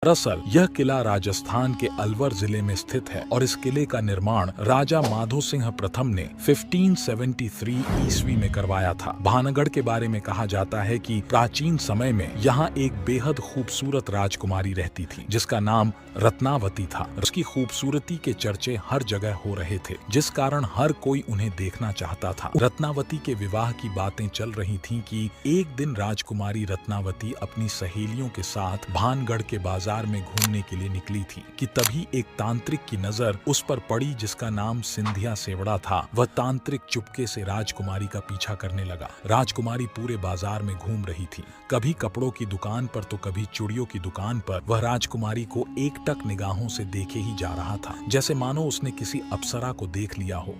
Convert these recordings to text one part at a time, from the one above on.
दरअसल यह किला राजस्थान के अलवर जिले में स्थित है और इस किले का निर्माण राजा माधो सिंह प्रथम ने 1573 ईस्वी में करवाया था। भानगढ़ के बारे में कहा जाता है कि प्राचीन समय में यहाँ एक बेहद खूबसूरत राजकुमारी रहती थी जिसका नाम रत्नावती था। उसकी खूबसूरती के चर्चे हर जगह हो रहे थे जिस कारण हर कोई उन्हें देखना चाहता था। रत्नावती के विवाह की बातें चल रही थीं कि एक दिन राजकुमारी रत्नावती अपनी सहेलियों के साथ भानगढ़ के बाजार में घूमने के लिए निकली थी कि तभी एक तांत्रिक की नजर उस पर पड़ी जिसका नाम सिंधिया सेवड़ा था। वह तांत्रिक चुपके से राजकुमारी का पीछा करने लगा। राजकुमारी पूरे बाजार में घूम रही थी, कभी कपड़ों की दुकान पर तो कभी चूड़ियों की दुकान पर। वह राजकुमारी को एकटक निगाहों से देखे ही जा रहा था, जैसे मानो उसने किसी अप्सरा को देख लिया हो।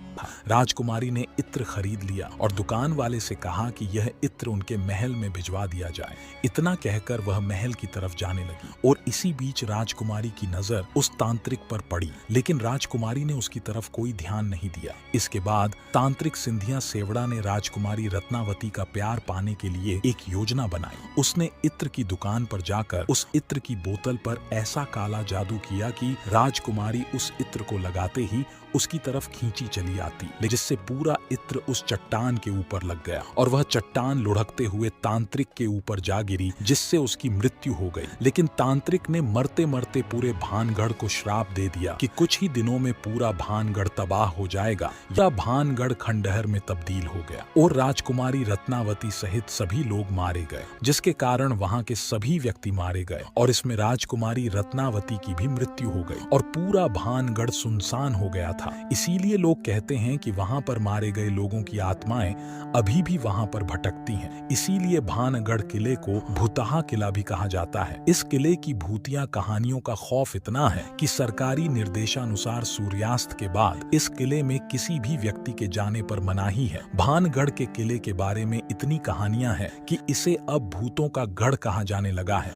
राजकुमारी ने इत्र खरीद लिया और दुकान वाले से कहा कि यह इत्र उनके महल में भिजवा दिया जाए। इतना कहकर वह महल की तरफ जाने लगी और इसी बीच राजकुमारी की नजर उस तांत्रिक पर पड़ी, लेकिन राजकुमारी ने उसकी तरफ कोई ध्यान नहीं दिया। इसके बाद तांत्रिक सिंधिया सेवड़ा ने राजकुमारी रत्नावती का प्यार पाने के लिए एक योजना बनाई। उसने इत्र की दुकान पर जाकर उस इत्र की बोतल पर ऐसा काला जादू किया कि राजकुमारी उस इत्र को लगाते ही उसकी तरफ खींची चली आती, जिससे पूरा इत्र उस चट्टान के ऊपर लग गया और वह चट्टान लुढ़कते हुए तांत्रिक के ऊपर जा गिरी, जिससे उसकी मृत्यु हो गई। लेकिन तांत्रिक ने मरते मरते पूरे भानगढ़ को श्राप दे दिया कि कुछ ही दिनों में पूरा भानगढ़ तबाह हो जाएगा। यह भानगढ़ खंडहर में तब्दील हो गया और राजकुमारी रत्नावती सहित सभी लोग मारे गए, जिसके कारण वहां के सभी व्यक्ति मारे गए और इसमें राजकुमारी रत्नावती की भी मृत्यु हो गई और पूरा भानगढ़ सुनसान हो गया था। इसीलिए लोग कहते हैं कि वहां पर मारे गए लोगों की आत्माएं अभी भी वहां पर भटकती हैं। इसीलिए भानगढ़ किले को भूतहा किला भी कहा जाता है। इस किले की भूतिया कहानियों का खौफ इतना है कि सरकारी निर्देशानुसार सूर्यास्त के बाद इस किले में किसी भी व्यक्ति के जाने पर मनाही है। भानगढ़ के किले के बारे में इतनी कहानियां हैं कि इसे अब भूतों का गढ़ कहा जाने लगा है।